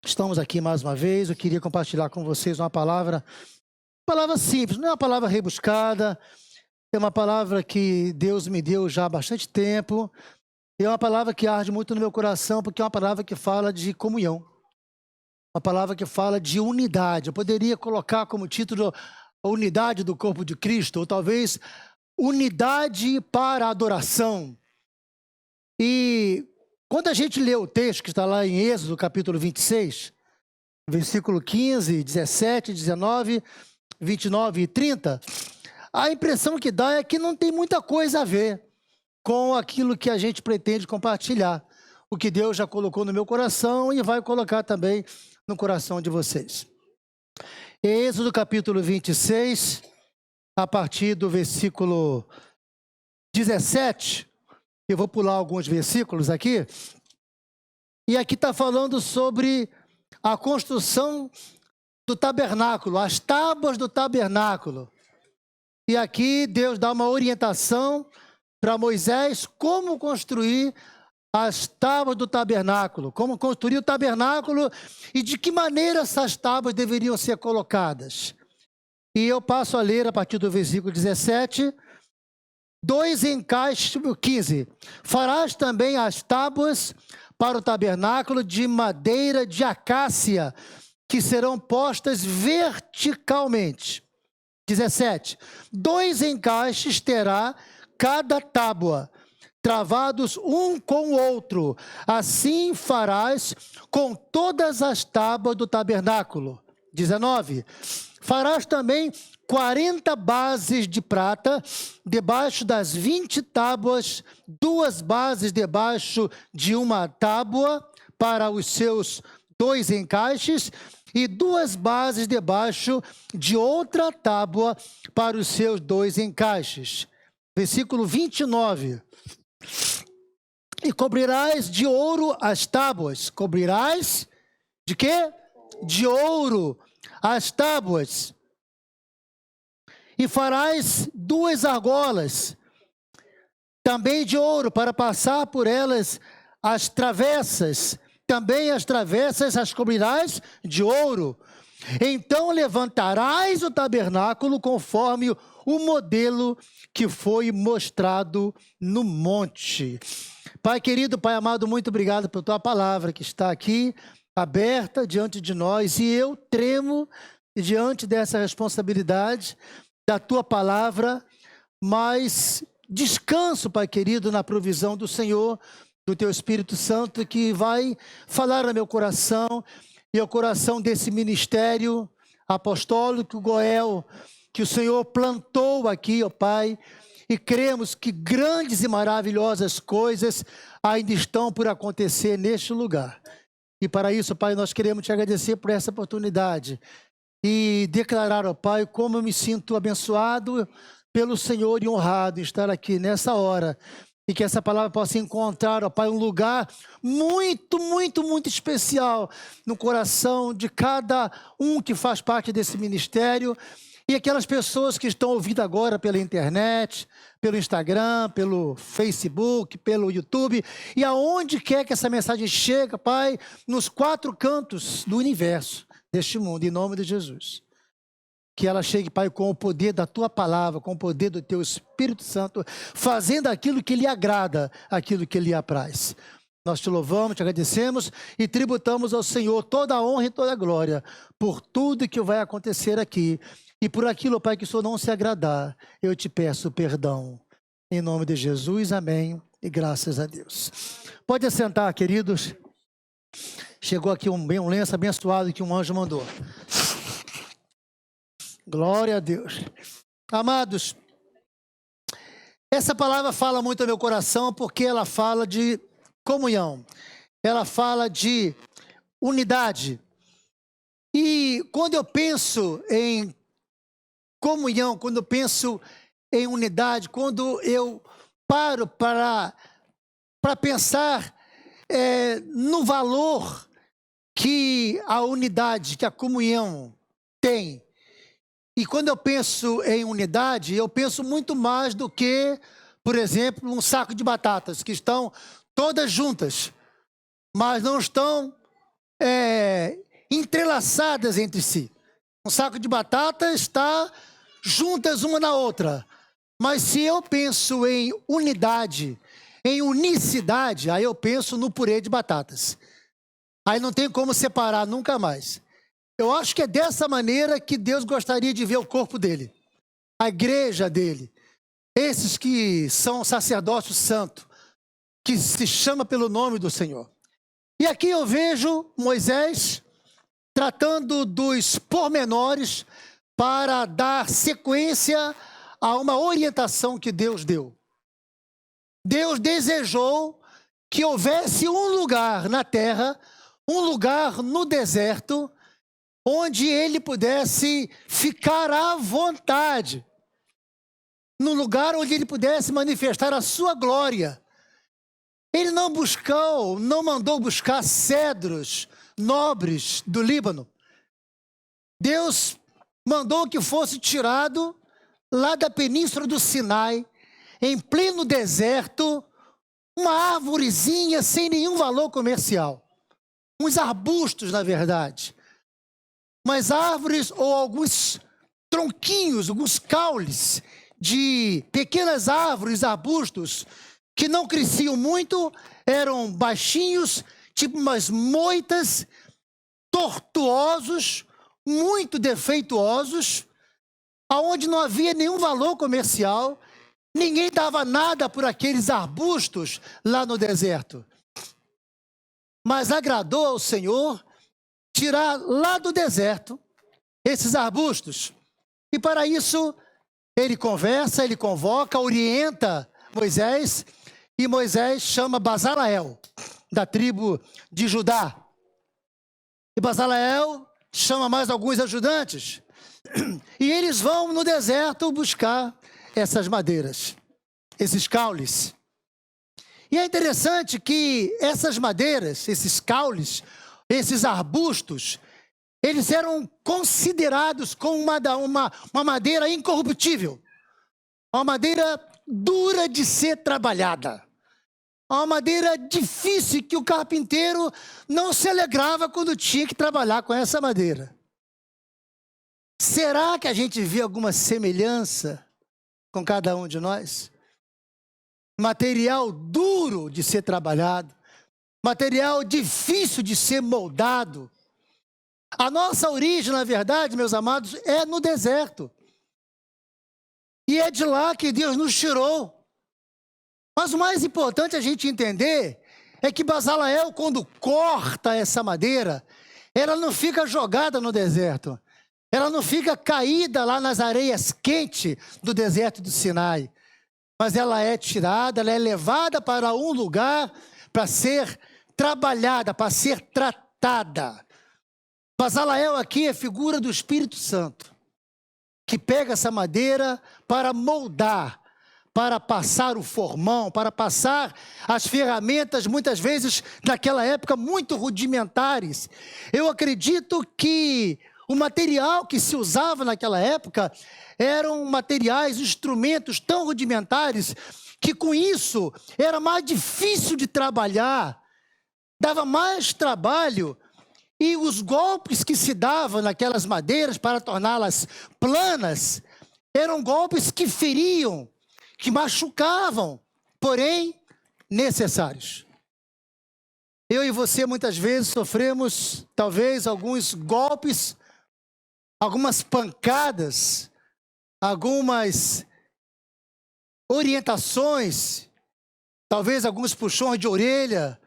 Estamos aqui mais uma vez. Eu queria compartilhar com vocês uma palavra simples, não é uma palavra rebuscada, é uma palavra que Deus me deu já há bastante tempo. É uma palavra que arde muito no meu coração, porque é uma palavra que fala de comunhão, uma palavra que fala de unidade. Eu poderia colocar como título a unidade do corpo de Cristo, ou talvez unidade para a adoração. E quando a gente lê o texto que está lá em Êxodo, capítulo 26, versículo 15, 17, 19, 29 e 30, a impressão que dá é que não tem muita coisa a ver com aquilo que a gente pretende compartilhar. O que Deus já colocou no meu coração e vai colocar também no coração de vocês. Êxodo capítulo 26, a partir do versículo 17, eu vou pular alguns versículos aqui, e aqui está falando sobre a construção do tabernáculo, as tábuas do tabernáculo. E aqui Deus dá uma orientação para Moisés como construir as tábuas do tabernáculo, como construir o tabernáculo e de que maneira essas tábuas deveriam ser colocadas. E eu passo a ler a partir do versículo 17, 2 encaixes, 15. Farás também as tábuas para o tabernáculo de madeira de acácia, que serão postas verticalmente. 17. 2 encaixes terá cada tábua, travados um com o outro. Assim farás com todas as tábuas do tabernáculo. 19. Farás também 40 bases de prata, debaixo das 20 tábuas, 2 bases debaixo de uma tábua para os seus 2 encaixes, e 2 bases debaixo de outra tábua para os seus 2 encaixes. Versículo 29. E cobrirás de ouro as tábuas. Cobrirás de quê? De ouro as tábuas. E farás 2 argolas, também de ouro, para passar por elas as travessas. Também as travessas as cobrirás de ouro. Então levantarás o tabernáculo conforme o modelo que foi mostrado no monte. Pai querido, Pai amado, muito obrigado pela tua palavra que está aqui, aberta diante de nós. E eu tremo diante dessa responsabilidade da tua palavra, mas descanso, Pai querido, na provisão do Senhor, do teu Espírito Santo, que vai falar no meu coração e ao coração desse ministério apostólico, Goel, que o Senhor plantou aqui, ó Pai, e cremos que grandes e maravilhosas coisas ainda estão por acontecer neste lugar. E para isso, Pai, nós queremos te agradecer por essa oportunidade e declarar, ó Pai, como eu me sinto abençoado pelo Senhor e honrado em estar aqui nessa hora. E que essa palavra possa encontrar, ó Pai, um lugar muito, muito, muito especial no coração de cada um que faz parte desse ministério. E aquelas pessoas que estão ouvindo agora pela internet, pelo Instagram, pelo Facebook, pelo YouTube, e aonde quer que essa mensagem chegue, Pai, nos 4 cantos do universo, deste mundo, em nome de Jesus. Que ela chegue, Pai, com o poder da tua palavra, com o poder do teu Espírito Santo, fazendo aquilo que lhe agrada, aquilo que lhe apraz. Nós te louvamos, te agradecemos e tributamos ao Senhor toda a honra e toda a glória por tudo que vai acontecer aqui. E por aquilo, Pai, que o Senhor não se agradar, eu te peço perdão. Em nome de Jesus, amém. E graças a Deus. Pode assentar, queridos. Chegou aqui um lenço abençoado que um anjo mandou. Glória a Deus. Amados, essa palavra fala muito ao meu coração porque ela fala de comunhão. Ela fala de unidade. E quando eu penso em comunhão, quando eu penso em unidade, quando eu paro para pensar no valor que a unidade, que a comunhão tem. E quando eu penso em unidade, eu penso muito mais do que, por exemplo, um saco de batatas, que estão todas juntas, mas não estão entrelaçadas entre si. Um saco de batata está juntas uma na outra. Mas se eu penso em unidade, em unicidade, aí eu penso no purê de batatas. Aí não tem como separar nunca mais. Eu acho que é dessa maneira que Deus gostaria de ver o corpo dele, a igreja dele, esses que são sacerdócio santo, que se chama pelo nome do Senhor. E aqui eu vejo Moisés tratando dos pormenores para dar sequência a uma orientação que Deus deu. Deus desejou que houvesse um lugar na terra, um lugar no deserto, onde ele pudesse ficar à vontade, num lugar onde ele pudesse manifestar a sua glória. Ele não mandou buscar cedros nobres do Líbano. Deus mandou que fosse tirado lá da península do Sinai, em pleno deserto, uma árvorezinha sem nenhum valor comercial. Uns arbustos, na verdade. Mas árvores ou alguns tronquinhos, alguns caules de pequenas árvores, arbustos, que não cresciam muito, eram baixinhos, tipo umas moitas, tortuosos, muito defeituosos, aonde não havia nenhum valor comercial, ninguém dava nada por aqueles arbustos lá no deserto. Mas agradou ao Senhor tirar lá do deserto esses arbustos. E para isso, ele conversa, ele convoca, orienta Moisés, e Moisés chama Bezaleel, da tribo de Judá. E Bezaleel chama mais alguns ajudantes. E eles vão no deserto buscar essas madeiras, esses caules. E é interessante que essas madeiras, esses caules, esses arbustos, eles eram considerados como uma madeira incorruptível. Uma madeira dura de ser trabalhada. Uma madeira difícil que o carpinteiro não se alegrava quando tinha que trabalhar com essa madeira. Será que a gente vê alguma semelhança com cada um de nós? Material duro de ser trabalhado, material difícil de ser moldado. A nossa origem, na verdade, meus amados, é no deserto. E é de lá que Deus nos tirou. Mas o mais importante a gente entender é que Bezaleel, quando corta essa madeira, ela não fica jogada no deserto. Ela não fica caída lá nas areias quentes do deserto do Sinai. Mas ela é tirada, ela é levada para um lugar para ser trabalhada, para ser tratada. Bezaleel aqui é figura do Espírito Santo, que pega essa madeira para moldar, para passar o formão, para passar as ferramentas, muitas vezes, naquela época, muito rudimentares. Eu acredito que o material que se usava naquela época eram materiais, instrumentos tão rudimentares, que com isso era mais difícil de trabalhar, dava mais trabalho, e os golpes que se davam naquelas madeiras para torná-las planas, eram golpes que feriam, que machucavam, porém necessários. Eu e você muitas vezes sofremos, talvez, alguns golpes, algumas pancadas, algumas orientações, talvez alguns puxões de orelha,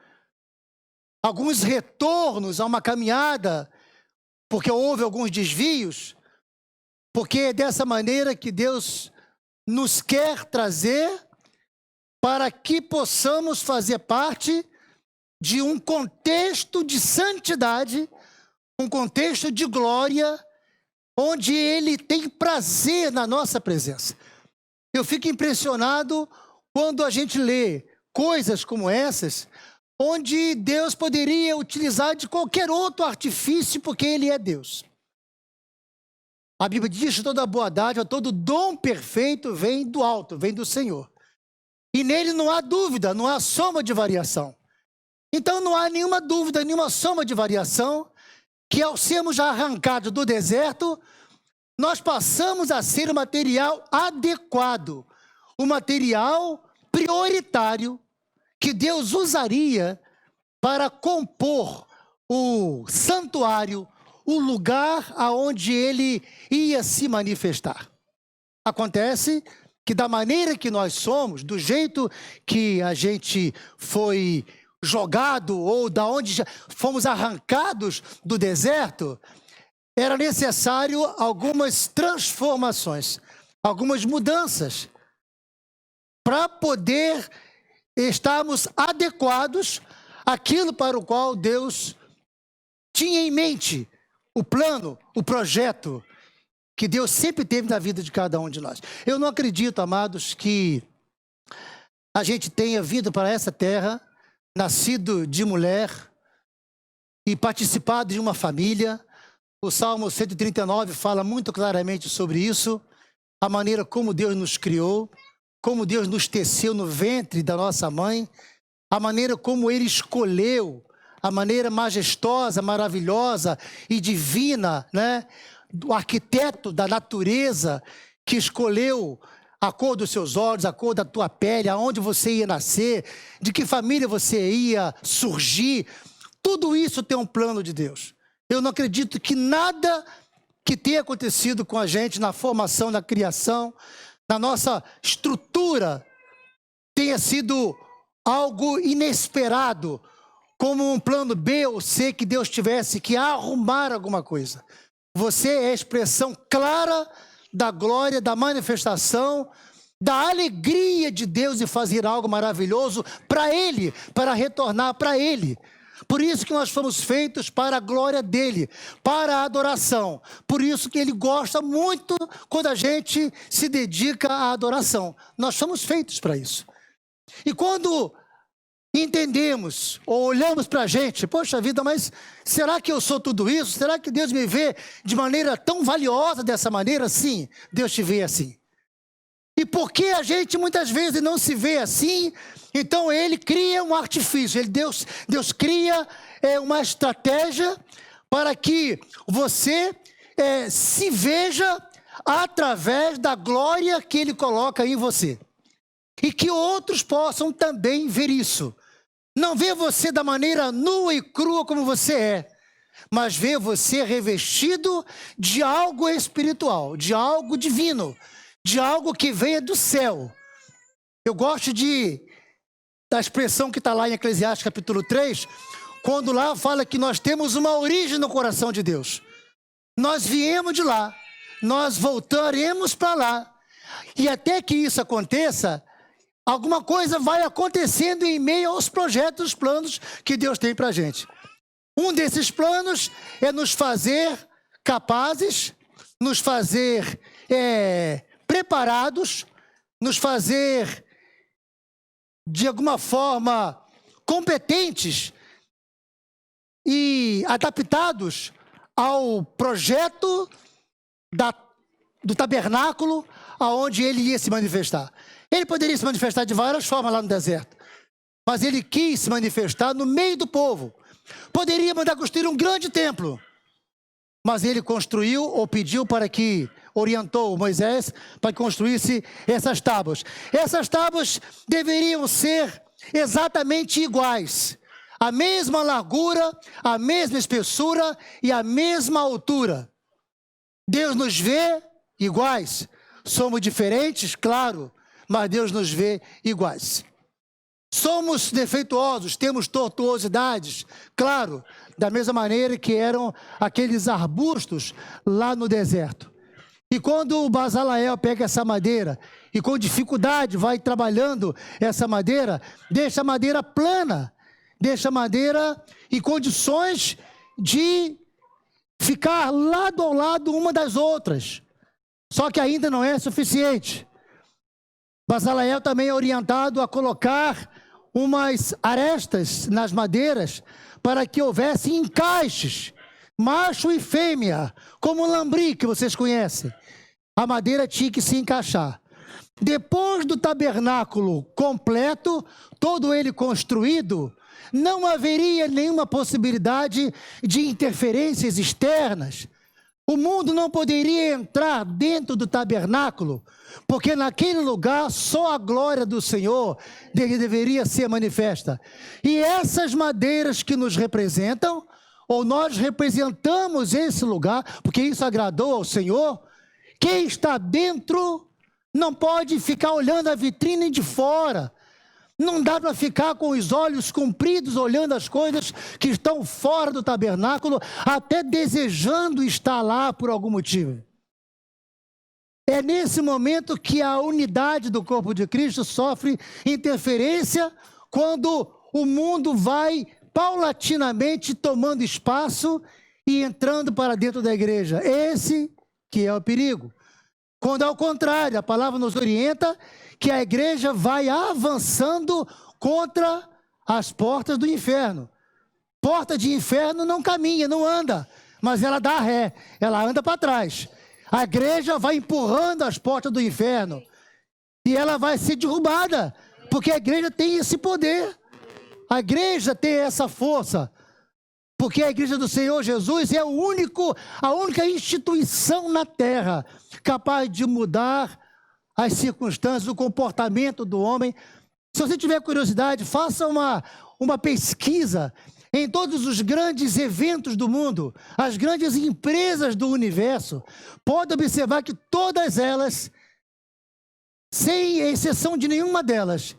alguns retornos a uma caminhada, porque houve alguns desvios, porque é dessa maneira que Deus nos quer trazer para que possamos fazer parte de um contexto de santidade, um contexto de glória, onde Ele tem prazer na nossa presença. Eu fico impressionado quando a gente lê coisas como essas, onde Deus poderia utilizar de qualquer outro artifício, porque Ele é Deus. A Bíblia diz que toda boa dádiva, todo dom perfeito vem do alto, vem do Senhor. E nele não há dúvida, não há soma de variação. Então não há nenhuma dúvida, nenhuma soma de variação, que ao sermos arrancados do deserto, nós passamos a ser o material adequado, o material prioritário que Deus usaria para compor o santuário, o lugar aonde ele ia se manifestar. Acontece que da maneira que nós somos, do jeito que a gente foi jogado ou da onde fomos arrancados do deserto, era necessário algumas transformações, algumas mudanças para poder estarmos adequados àquilo para o qual Deus tinha em mente, o plano, o projeto que Deus sempre teve na vida de cada um de nós. Eu não acredito, amados, que a gente tenha vindo para essa terra, nascido de mulher e participado de uma família. O Salmo 139 fala muito claramente sobre isso, a maneira como Deus nos criou, como Deus nos teceu no ventre da nossa mãe, a maneira como Ele escolheu, a maneira majestosa, maravilhosa e divina, né? Do arquiteto da natureza que escolheu a cor dos seus olhos, a cor da tua pele, aonde você ia nascer, de que família você ia surgir. Tudo isso tem um plano de Deus. Eu não acredito que nada que tenha acontecido com a gente na formação, na criação, na nossa estrutura, tenha sido algo inesperado, como um plano B ou C que Deus tivesse que arrumar alguma coisa. Você é a expressão clara da glória, da manifestação, da alegria de Deus em fazer algo maravilhoso para Ele, para retornar para Ele. Por isso que nós fomos feitos para a glória dEle, para a adoração. Por isso que Ele gosta muito quando a gente se dedica à adoração. Nós somos feitos para isso. E quando entendemos ou olhamos para a gente, poxa vida, mas será que eu sou tudo isso? Será que Deus me vê de maneira tão valiosa dessa maneira? Sim, Deus te vê assim. E porque a gente muitas vezes não se vê assim, então Ele cria um artifício, Deus cria uma estratégia para que você se veja através da glória que Ele coloca em você. E que outros possam também ver isso. Não ver você da maneira nua e crua como você é, mas ver você revestido de algo espiritual, de algo divino, de algo que venha do céu. Eu gosto da expressão que está lá em Eclesiastes capítulo 3, quando lá fala que nós temos uma origem no coração de Deus. Nós viemos de lá, nós voltaremos para lá. E até que isso aconteça, alguma coisa vai acontecendo em meio aos projetos, planos que Deus tem para a gente. Um desses planos é nos fazer capazes, nos fazer preparados, nos fazer, de alguma forma, competentes e adaptados ao projeto do tabernáculo aonde ele ia se manifestar. Ele poderia se manifestar de várias formas lá no deserto, mas ele quis se manifestar no meio do povo. Poderia mandar construir um grande templo, mas ele construiu ou pediu para que, orientou Moisés para que construísse essas tábuas. Essas tábuas deveriam ser exatamente iguais, a mesma largura, a mesma espessura e a mesma altura. Deus nos vê iguais, somos diferentes, claro, mas Deus nos vê iguais. Somos defeituosos, temos tortuosidades, claro, da mesma maneira que eram aqueles arbustos lá no deserto. E quando o Bezaleel pega essa madeira e com dificuldade vai trabalhando essa madeira, deixa a madeira plana, deixa a madeira em condições de ficar lado ao lado uma das outras. Só que ainda não é suficiente. Bezaleel também é orientado a colocar umas arestas nas madeiras para que houvesse encaixes, macho e fêmea, como o lambri que vocês conhecem. A madeira tinha que se encaixar. Depois do tabernáculo completo, todo ele construído, não haveria nenhuma possibilidade de interferências externas. O mundo não poderia entrar dentro do tabernáculo, porque naquele lugar só a glória do Senhor deveria ser manifesta. E essas madeiras que nos representam, ou nós representamos esse lugar, porque isso agradou ao Senhor, quem está dentro não pode ficar olhando a vitrine de fora. Não dá para ficar com os olhos compridos olhando as coisas que estão fora do tabernáculo, até desejando estar lá por algum motivo. É nesse momento que a unidade do corpo de Cristo sofre interferência, quando o mundo vai paulatinamente tomando espaço e entrando para dentro da igreja. Esse que é o perigo. Quando ao contrário, a palavra nos orienta que a igreja vai avançando contra as portas do inferno. Porta de inferno não caminha, não anda, mas ela dá ré, ela anda para trás. A igreja vai empurrando as portas do inferno e ela vai ser derrubada, porque a igreja tem esse poder. A igreja tem essa força, porque a igreja do Senhor Jesus é a única instituição na terra capaz de mudar as circunstâncias, o comportamento do homem. Se você tiver curiosidade, faça uma pesquisa em todos os grandes eventos do mundo, as grandes empresas do universo. Pode observar que todas elas, sem exceção de nenhuma delas,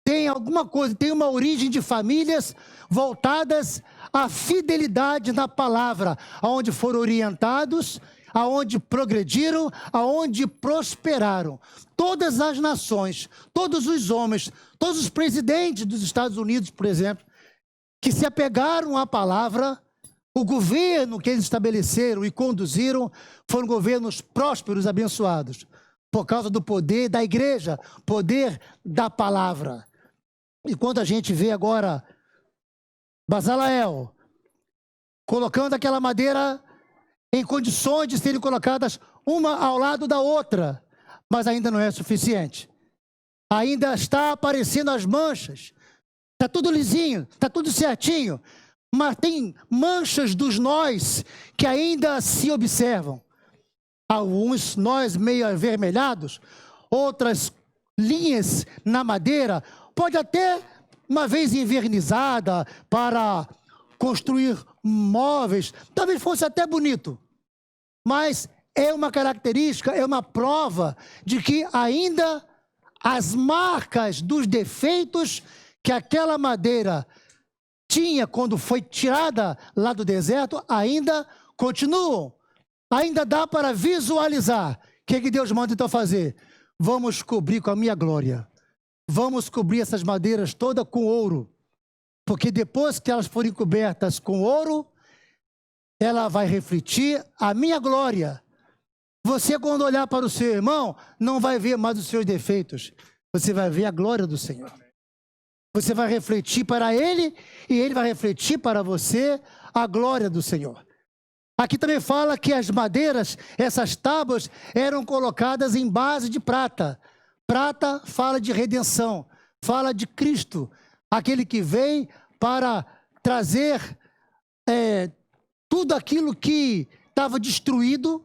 tem alguma coisa, tem uma origem de famílias voltadas à fidelidade na palavra, aonde foram orientados, aonde progrediram, aonde prosperaram. Todas as nações, todos os homens, todos os presidentes dos Estados Unidos, por exemplo, que se apegaram à palavra, o governo que eles estabeleceram e conduziram foram governos prósperos, abençoados, por causa do poder da igreja, poder da palavra. E quando a gente vê agora Bezaleel colocando aquela madeira em condições de serem colocadas uma ao lado da outra, mas ainda não é suficiente. Ainda está aparecendo as manchas. Está tudo lisinho, está tudo certinho, mas tem manchas dos nós que ainda se observam. Alguns nós meio avermelhados, outras linhas na madeira, pode até uma vez envernizada para construir móveis, talvez fosse até bonito, mas é uma característica, é uma prova de que ainda as marcas dos defeitos que aquela madeira tinha quando foi tirada lá do deserto, ainda continuam. Ainda dá para visualizar. O que Deus manda então fazer? Vamos cobrir com a minha glória. Vamos cobrir essas madeiras todas com ouro. Porque depois que elas forem cobertas com ouro, ela vai refletir a minha glória. Você, quando olhar para o seu irmão, não vai ver mais os seus defeitos. Você vai ver a glória do Senhor. Você vai refletir para ele e ele vai refletir para você a glória do Senhor. Aqui também fala que as madeiras, essas tábuas, eram colocadas em base de prata. Prata fala de redenção, fala de Cristo, aquele que vem para trazer tudo aquilo que estava destruído,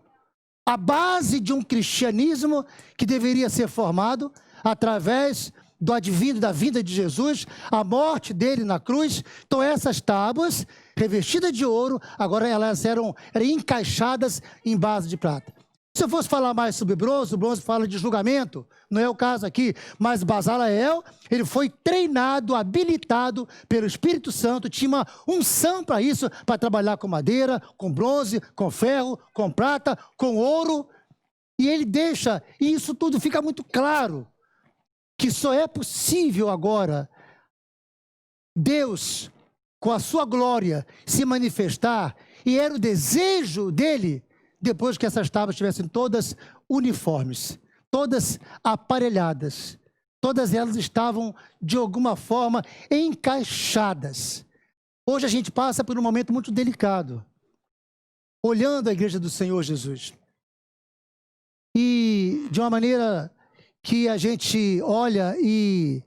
a base de um cristianismo que deveria ser formado através do advindo da vinda de Jesus, a morte dele na cruz. Então essas tábuas, revestidas de ouro, agora elas eram encaixadas em base de prata. Se eu fosse falar mais sobre bronze, o bronze fala de julgamento, não é o caso aqui, mas Bezaleel, ele foi treinado, habilitado pelo Espírito Santo, tinha uma unção para isso, para trabalhar com madeira, com bronze, com ferro, com prata, com ouro, e ele deixa, e isso tudo fica muito claro, que só é possível agora Deus, com a sua glória, se manifestar, e era o desejo dele, depois que essas tábuas estivessem todas uniformes, todas aparelhadas, todas elas estavam, de alguma forma, encaixadas. Hoje a gente passa por um momento muito delicado, olhando a igreja do Senhor Jesus. E de uma maneira que a gente olha e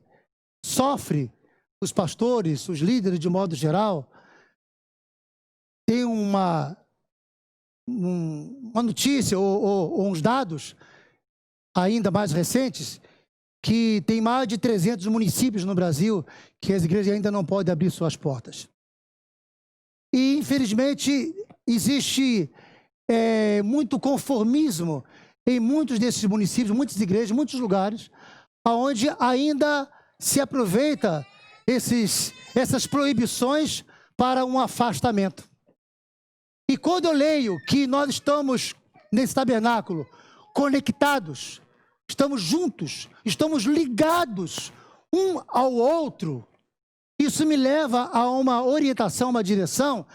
sofre, os pastores, os líderes de modo geral, têm uma notícia ou uns dados ainda mais recentes, que tem mais de 300 municípios no Brasil que as igrejas ainda não podem abrir suas portas. E, infelizmente, existe muito conformismo em muitos desses municípios, muitas igrejas, muitos lugares, onde ainda se aproveita essas proibições para um afastamento. E quando eu leio que nós estamos nesse tabernáculo conectados, estamos juntos, estamos ligados um ao outro, isso me leva a uma orientação, uma direção,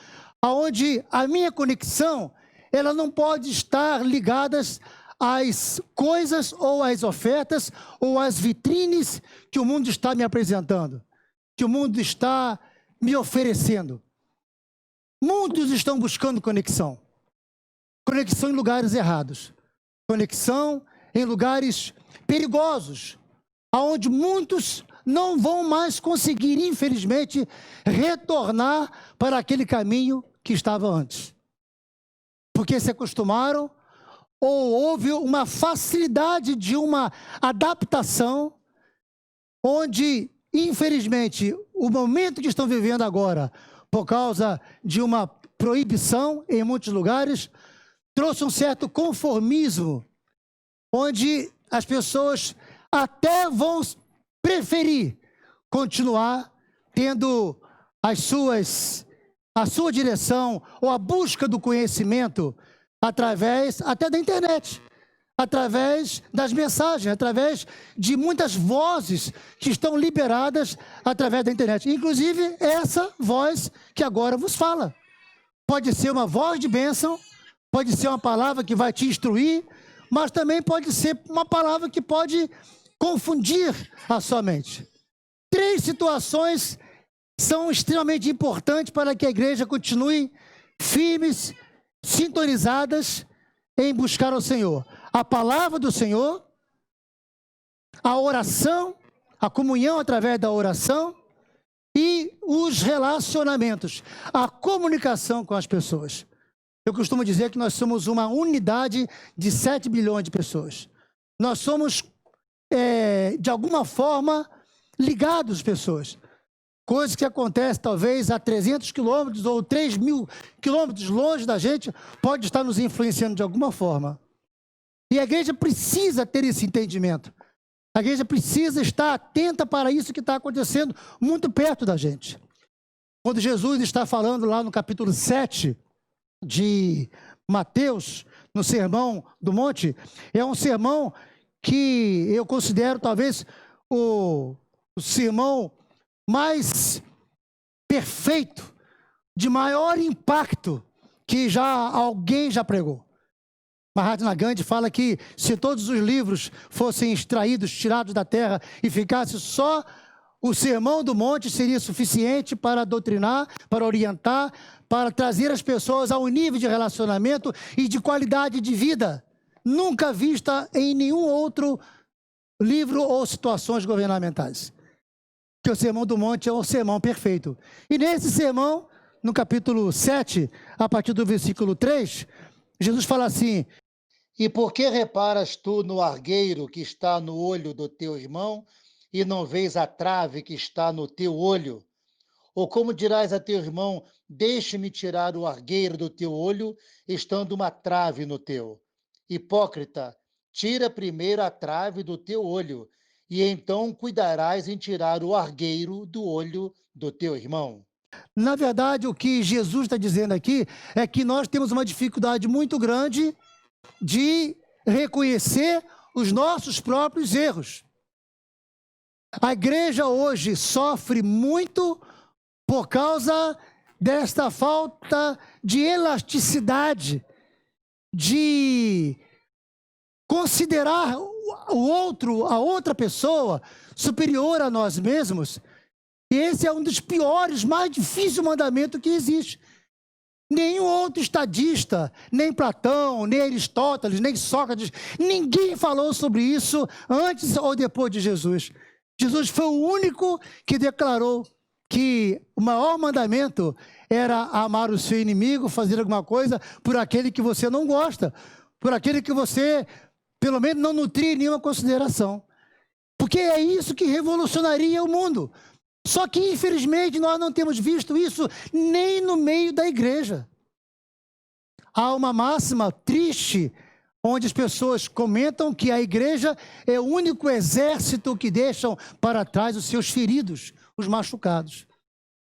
onde a minha conexão, ela não pode estar ligada às coisas ou às ofertas ou às vitrines que o mundo está me apresentando, que o mundo está me oferecendo. Muitos estão buscando conexão. Conexão em lugares errados. Conexão em lugares perigosos, aonde muitos não vão mais conseguir, infelizmente, retornar para aquele caminho que estava antes. Porque se acostumaram ou houve uma facilidade de uma adaptação, onde, infelizmente, o momento que estão vivendo agora, por causa de uma proibição em muitos lugares, trouxe um certo conformismo, onde as pessoas até vão preferir continuar tendo a sua direção ou a busca do conhecimento através até da internet, através das mensagens, através de muitas vozes que estão liberadas através da internet. Inclusive, essa voz que agora vos fala. Pode ser uma voz de bênção, pode ser uma palavra que vai te instruir, mas também pode ser uma palavra que pode confundir a sua mente. 3 situações são extremamente importantes para que a igreja continue firmes, sintonizadas em buscar ao Senhor. A palavra do Senhor, a oração, a comunhão através da oração e os relacionamentos, a comunicação com as pessoas. Eu costumo dizer que nós somos uma unidade de 7 bilhões de pessoas. Nós somos, de alguma forma, ligados às pessoas. Coisas que acontecem talvez a 300 quilômetros ou 3.000 quilômetros longe da gente, pode estar nos influenciando de alguma forma. E a igreja precisa ter esse entendimento. A igreja precisa estar atenta para isso que está acontecendo muito perto da gente. Quando Jesus está falando lá no capítulo 7 de Mateus, no Sermão do Monte, é um sermão que eu considero talvez o sermão mais perfeito, de maior impacto que alguém já pregou. Mahatma Gandhi fala que se todos os livros fossem extraídos, tirados da terra e ficasse só o Sermão do Monte, seria suficiente para doutrinar, para orientar, para trazer as pessoas a um nível de relacionamento e de qualidade de vida nunca vista em nenhum outro livro ou situações governamentais. Que o Sermão do Monte é um sermão perfeito. E nesse sermão, no capítulo 7, a partir do versículo 3, Jesus fala assim: E por que reparas tu no argueiro que está no olho do teu irmão, e não vês a trave que está no teu olho? Ou como dirás a teu irmão, deixe-me tirar o argueiro do teu olho, estando uma trave no teu? Hipócrita, tira primeiro a trave do teu olho, e então cuidarás em tirar o argueiro do olho do teu irmão. Na verdade, o que Jesus está dizendo aqui é que nós temos uma dificuldade muito grande de reconhecer os nossos próprios erros. A igreja hoje sofre muito por causa desta falta de elasticidade, de considerar o outro, a outra pessoa, superior a nós mesmos. E esse é um dos piores, mais difíceis mandamentos que existe. Nenhum outro estadista, nem Platão, nem Aristóteles, nem Sócrates, ninguém falou sobre isso antes ou depois de Jesus. Jesus foi o único que declarou que o maior mandamento era amar o seu inimigo, fazer alguma coisa por aquele que você não gosta, por aquele que você, pelo menos, não nutria nenhuma consideração. Porque é isso que revolucionaria o mundo. Só que, infelizmente, nós não temos visto isso nem no meio da igreja. Há uma máxima triste, onde as pessoas comentam que a igreja é o único exército que deixam para trás os seus feridos, os machucados.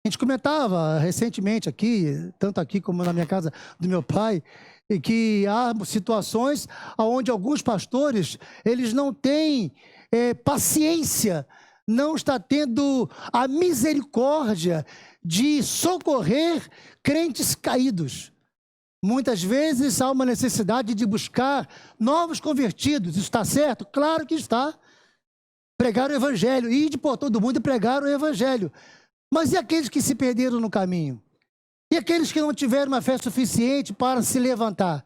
A gente comentava recentemente aqui, tanto aqui como na minha casa do meu pai, que há situações onde alguns pastores, eles não têm paciência, não está tendo a misericórdia de socorrer crentes caídos. Muitas vezes há uma necessidade de buscar novos convertidos. Isso está certo? Claro que está. Pregar o evangelho, ide por todo mundo e pregar o evangelho. Mas e aqueles que se perderam no caminho? E aqueles que não tiveram uma fé suficiente para se levantar?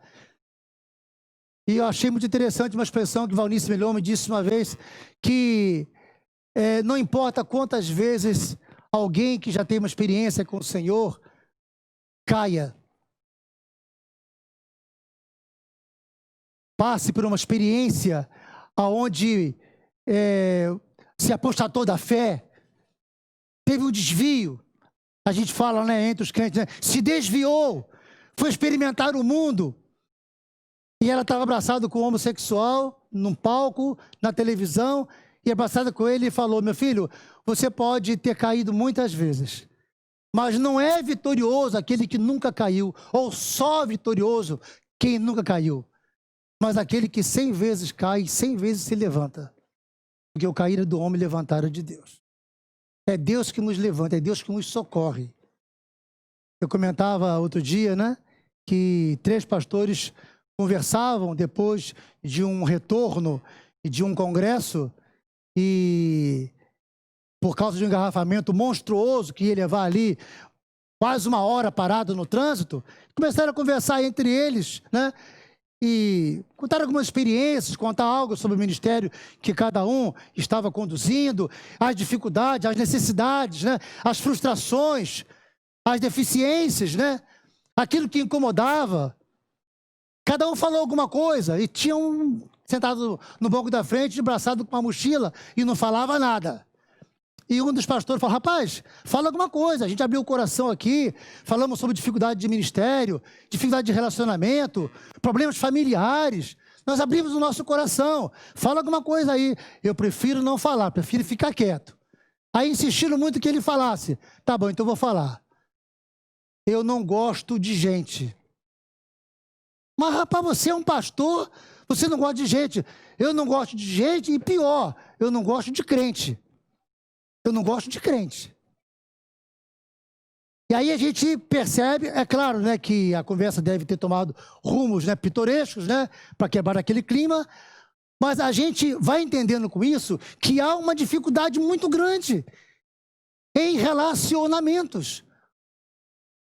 E eu achei muito interessante uma expressão que Valnice Melhor me disse uma vez, que não importa quantas vezes alguém que já tem uma experiência com o Senhor caia, passe por uma experiência onde se apostatou da fé, teve um desvio, a gente fala, né, entre os crentes, né, se desviou, foi experimentar o mundo, e ela estava abraçada com um homossexual, num palco, na televisão, e abraçada com ele e falou, meu filho, você pode ter caído muitas vezes, mas não é vitorioso aquele que nunca caiu, ou só vitorioso quem nunca caiu, mas aquele que 100 vezes cai, 100 vezes se levanta, porque o cair do homem levantar é de Deus. É Deus que nos levanta, é Deus que nos socorre. Eu comentava outro dia, né, que 3 pastores conversavam depois de um retorno de um congresso e por causa de um engarrafamento monstruoso que ia levar ali quase 1 hora parado no trânsito, começaram a conversar entre eles, né, e contar algumas experiências, contar algo sobre o ministério que cada um estava conduzindo, as dificuldades, as necessidades, né? As frustrações, as deficiências, né? Aquilo que incomodava. Cada um falou alguma coisa e tinha um sentado no banco da frente, abraçado com uma mochila e não falava nada. E um dos pastores falou, rapaz, fala alguma coisa. A gente abriu o coração aqui, falamos sobre dificuldade de ministério, dificuldade de relacionamento, problemas familiares. Nós abrimos o nosso coração. Fala alguma coisa aí. Eu prefiro não falar, prefiro ficar quieto. Aí insistiram muito que ele falasse. Tá bom, então eu vou falar. Eu não gosto de gente. Mas, rapaz, você é um pastor, você não gosta de gente. Eu não gosto de gente e pior, eu não gosto de crente. Eu não gosto de crente. E aí a gente percebe, é claro, né, que a conversa deve ter tomado rumos, né, pitorescos, né, para quebrar aquele clima, mas a gente vai entendendo com isso que há uma dificuldade muito grande em relacionamentos.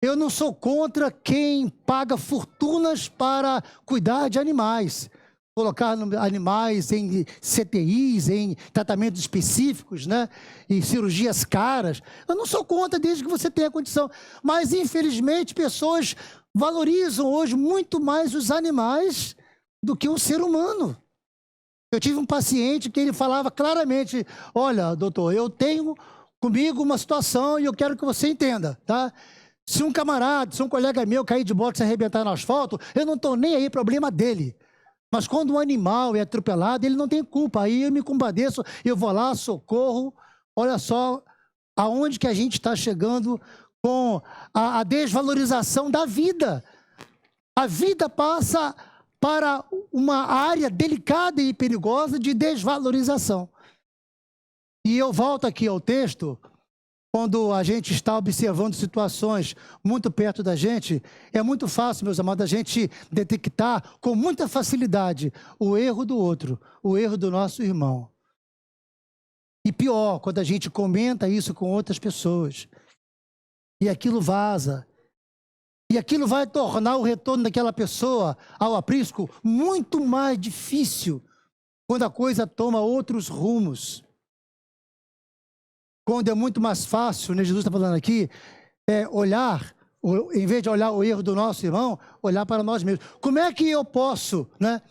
Eu não sou contra quem paga fortunas para cuidar de animais, colocar animais em CTIs, em tratamentos específicos, né? E cirurgias caras. Eu não sou contra desde que você tenha condição. Mas, infelizmente, pessoas valorizam hoje muito mais os animais do que o ser humano. Eu tive um paciente que ele falava claramente, olha, doutor, eu tenho comigo uma situação e eu quero que você entenda, tá? Se um camarada, se um colega meu cair de moto e se arrebentar no asfalto, eu não estou nem aí, problema dele. Mas quando um animal é atropelado, ele não tem culpa. Aí eu me compadeço, eu vou lá, socorro. Olha só aonde que a gente está chegando com a desvalorização da vida. A vida passa para uma área delicada e perigosa de desvalorização. E eu volto aqui ao texto. Quando a gente está observando situações muito perto da gente, é muito fácil, meus amados, a gente detectar com muita facilidade o erro do outro, o erro do nosso irmão. E pior, quando a gente comenta isso com outras pessoas, e aquilo vaza, e aquilo vai tornar o retorno daquela pessoa ao aprisco muito mais difícil, quando a coisa toma outros rumos. quando é muito mais fácil, né, Jesus está falando aqui, olhar, em vez de olhar o erro do nosso irmão, olhar para nós mesmos. Como é que eu posso, né,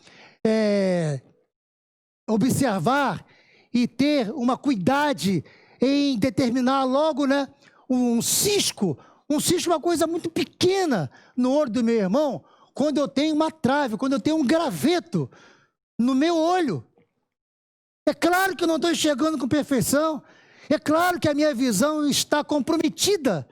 observar e ter uma cuidade em determinar logo, né, um cisco é uma coisa muito pequena no olho do meu irmão, quando eu tenho uma trave, quando eu tenho um graveto no meu olho. É claro que eu não estou enxergando com perfeição, é claro que a minha visão está comprometida,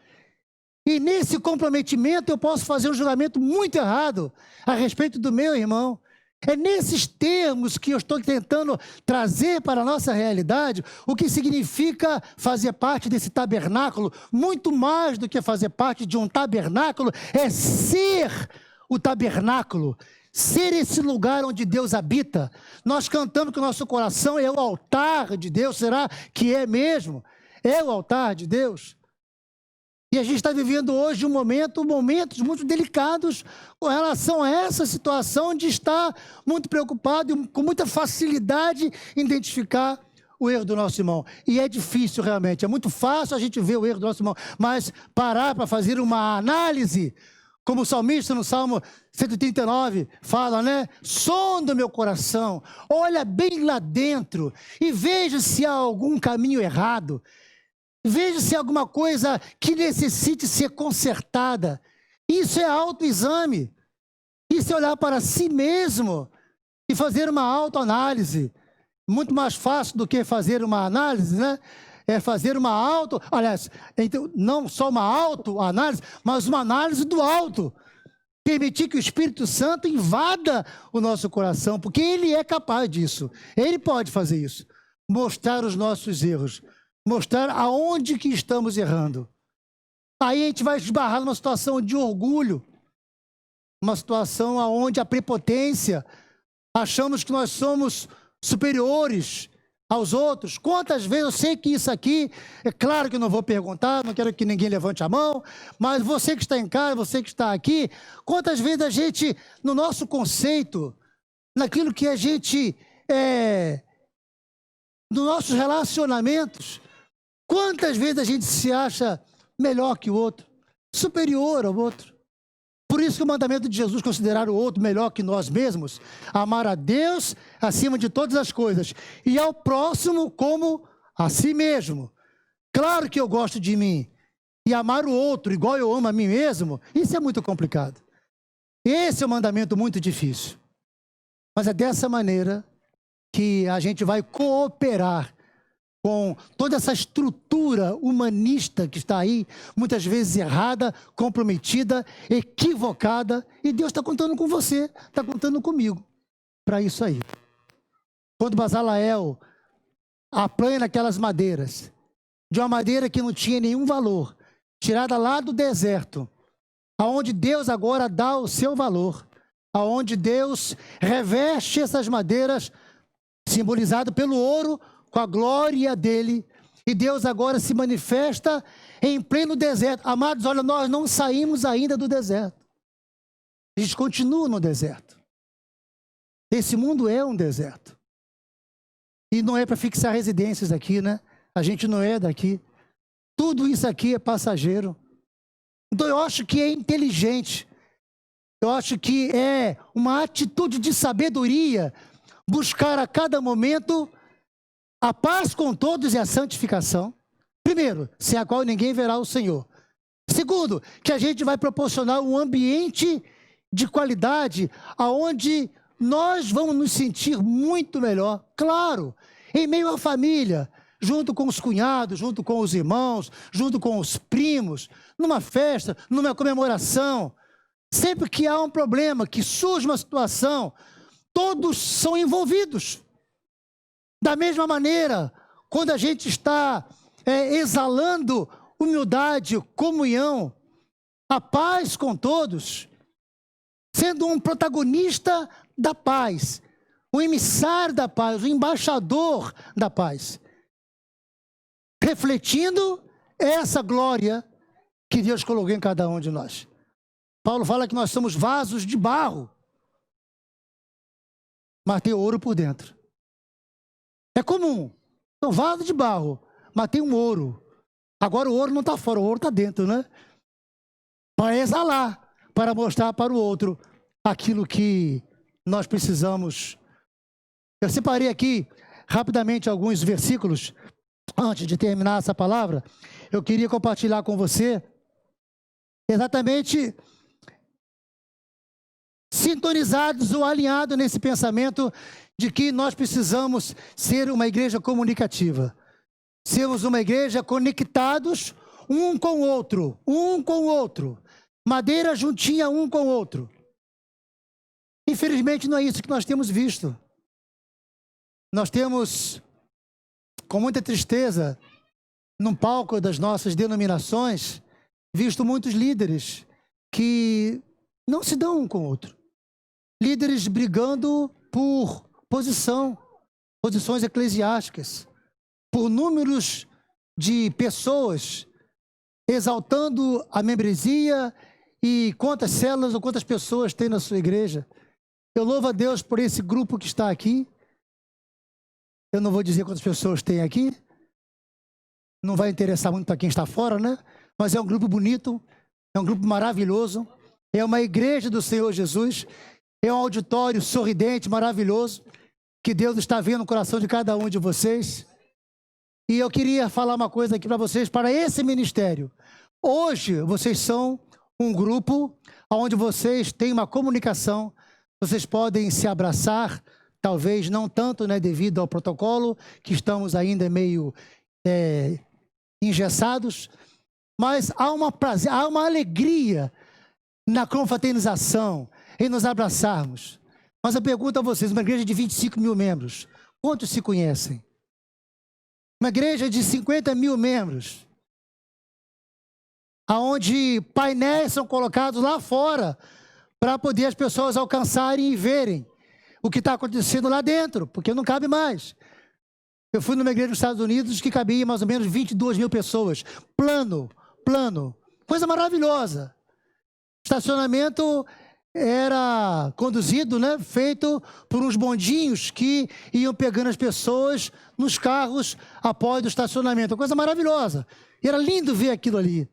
e nesse comprometimento eu posso fazer um julgamento muito errado a respeito do meu irmão. É nesses termos que eu estou tentando trazer para a nossa realidade o que significa fazer parte desse tabernáculo. Muito mais do que fazer parte de um tabernáculo, é ser o tabernáculo, ser esse lugar onde Deus habita. Nós cantamos que o nosso coração é o altar de Deus. Será que é mesmo? É o altar de Deus? E a gente está vivendo hoje momentos muito delicados com relação a essa situação de estar muito preocupado e com muita facilidade em identificar o erro do nosso irmão. E é difícil realmente, é muito fácil a gente ver o erro do nosso irmão, mas parar para fazer uma análise, como o salmista no Salmo 139 fala, né? Sonda o meu coração, olha bem lá dentro e veja se há algum caminho errado. Veja se há alguma coisa que necessite ser consertada. Isso é autoexame. Isso é olhar para si mesmo e fazer uma autoanálise. Muito mais fácil do que fazer uma análise, né? É fazer uma aliás, então, não só uma autoanálise, mas uma análise do alto. Permitir que o Espírito Santo invada o nosso coração, porque ele é capaz disso. Ele pode fazer isso. Mostrar os nossos erros. Mostrar aonde que estamos errando. Aí a gente vai esbarrar numa situação de orgulho, uma situação onde a prepotência, achamos que nós somos superiores aos outros. Quantas vezes, eu sei que isso aqui, é claro que eu não vou perguntar, não quero que ninguém levante a mão, mas você que está em casa, você que está aqui, quantas vezes a gente, no nosso conceito, naquilo que a gente nos nossos relacionamentos, quantas vezes a gente se acha melhor que o outro, superior ao outro? Por isso que o mandamento de Jesus, considerar o outro melhor que nós mesmos, amar a Deus acima de todas as coisas e ao próximo como a si mesmo. Claro que eu gosto de mim e amar o outro igual eu amo a mim mesmo, isso é muito complicado. Esse é um mandamento muito difícil. Mas é dessa maneira que a gente vai cooperar com toda essa estrutura humanista que está aí, muitas vezes errada, comprometida, equivocada, e Deus está contando com você, está contando comigo para isso aí. Quando Bezaleel aplana aquelas madeiras, de uma madeira que não tinha nenhum valor, tirada lá do deserto, aonde Deus agora dá o seu valor, aonde Deus reveste essas madeiras, simbolizado pelo ouro, com a glória dele, e Deus agora se manifesta em pleno deserto. Amados, olha, nós não saímos ainda do deserto. A gente continua no deserto. Esse mundo é um deserto. E não é para fixar residências aqui, né? A gente não é daqui. Tudo isso aqui é passageiro. Então eu acho que é inteligente. Eu acho que é uma atitude de sabedoria buscar a cada momento a paz com todos e a santificação. Primeiro, sem a qual ninguém verá o Senhor. Segundo, que a gente vai proporcionar um ambiente de qualidade aonde nós vamos nos sentir muito melhor. Claro, em meio à família, junto com os cunhados, junto com os irmãos, junto com os primos, numa festa, numa comemoração. Sempre que há um problema, que surge uma situação, todos são envolvidos. Da mesma maneira, quando a gente está exalando humildade, comunhão, a paz com todos, sendo um protagonista da paz, o emissário da paz, o embaixador da paz, refletindo essa glória que Deus colocou em cada um de nós. Paulo fala que nós somos vasos de barro, mas tem ouro por dentro. É comum, são vasos de barro, mas tem um ouro. Agora o ouro não está fora, o ouro está dentro, né? Para exalar, para mostrar para o outro aquilo que nós precisamos. Eu separei aqui rapidamente alguns versículos. Antes de terminar essa palavra, eu queria compartilhar com você exatamente sintonizados ou alinhados nesse pensamento de que nós precisamos ser uma igreja comunicativa. Sermos uma igreja conectados um com o outro. Madeira juntinha um com o outro. Infelizmente não é isso que nós temos visto. Nós temos, com muita tristeza, no palco das nossas denominações, visto muitos líderes que não se dão um com o outro. Líderes brigando por posições eclesiásticas, por números de pessoas, exaltando a membresia e quantas células ou quantas pessoas tem na sua igreja. Eu louvo a Deus por esse grupo que está aqui. Eu não vou dizer quantas pessoas tem aqui. Não vai interessar muito para quem está fora, né? Mas é um grupo bonito, é um grupo maravilhoso. É uma igreja do Senhor Jesus. É um auditório sorridente, maravilhoso, que Deus está vendo no coração de cada um de vocês. E eu queria falar uma coisa aqui para vocês, para esse ministério. Hoje, vocês são um grupo onde vocês têm uma comunicação, vocês podem se abraçar, talvez não tanto, né, devido ao protocolo, que estamos ainda meio engessados, mas há uma alegria na confraternização, em nos abraçarmos. Mas eu pergunto a vocês, uma igreja de 25 mil membros, quantos se conhecem? Uma igreja de 50 mil membros, onde painéis são colocados lá fora, para poder as pessoas alcançarem e verem o que está acontecendo lá dentro, porque não cabe mais. Eu fui numa igreja nos Estados Unidos que cabia mais ou menos 22 mil pessoas. Plano. Coisa maravilhosa. Estacionamento era conduzido, né, feito por uns bondinhos que iam pegando as pessoas nos carros após o estacionamento. Coisa maravilhosa. E era lindo ver aquilo ali.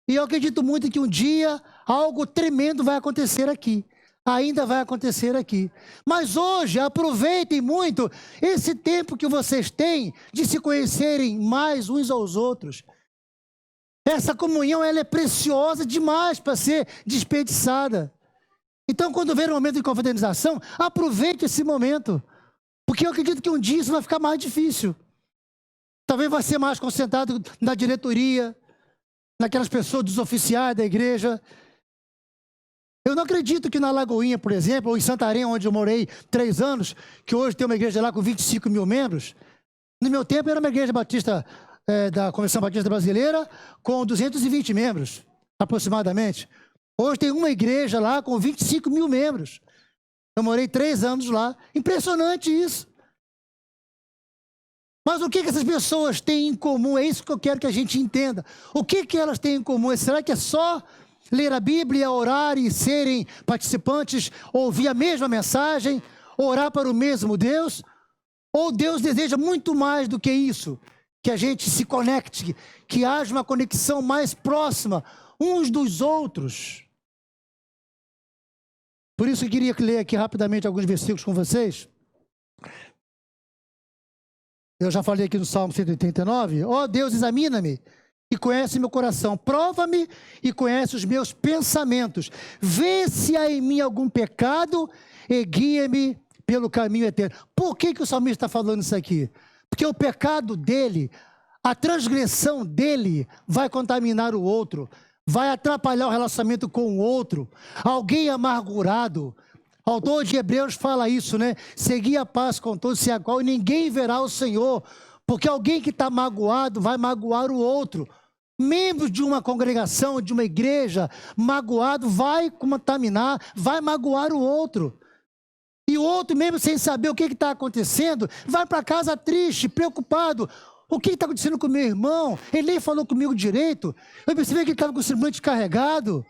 E eu acredito muito que um dia algo tremendo vai acontecer aqui. Ainda vai acontecer aqui. Mas hoje, aproveitem muito esse tempo que vocês têm de se conhecerem mais uns aos outros. Essa comunhão, ela é preciosa demais para ser desperdiçada. Então, quando vier o momento de confraternização, aproveite esse momento. Porque eu acredito que um dia isso vai ficar mais difícil. Talvez vai ser mais concentrado na diretoria, naquelas pessoas dos oficiais da igreja. Eu não acredito que na Lagoinha, por exemplo, ou em Santarém, onde eu morei 3 anos, que hoje tem uma igreja lá com 25 mil membros. No meu tempo era uma igreja batista, da Convenção Batista Brasileira, com 220 membros, aproximadamente. Hoje tem uma igreja lá com 25 mil membros. Eu morei 3 anos lá. Impressionante isso. Mas o que essas pessoas têm em comum? É isso que eu quero que a gente entenda. O que elas têm em comum? Será que é só ler a Bíblia, orar e serem participantes, ouvir a mesma mensagem, orar para o mesmo Deus? Ou Deus deseja muito mais do que isso? Que a gente se conecte, que haja uma conexão mais próxima uns dos outros. Por isso eu queria ler aqui rapidamente alguns versículos com vocês. Eu já falei aqui no Salmo 189. Ó Deus, examina-me e conhece meu coração. Prova-me e conhece os meus pensamentos. Vê se há em mim algum pecado e guia-me pelo caminho eterno. Por que o salmista está falando isso aqui? Porque o pecado dele, a transgressão dele vai contaminar o outro, vai atrapalhar o relacionamento com o outro. Alguém amargurado, o autor de Hebreus fala isso, né? Segui a paz com todos, se a qual ninguém verá o Senhor, porque alguém que está magoado vai magoar o outro. Membro de uma congregação, de uma igreja, magoado vai contaminar, vai magoar o outro. E o outro, mesmo sem saber o que está acontecendo, vai para casa triste, preocupado. O que está acontecendo com meu irmão? Ele nem falou comigo direito. Eu percebi que ele estava com o semblante carregado.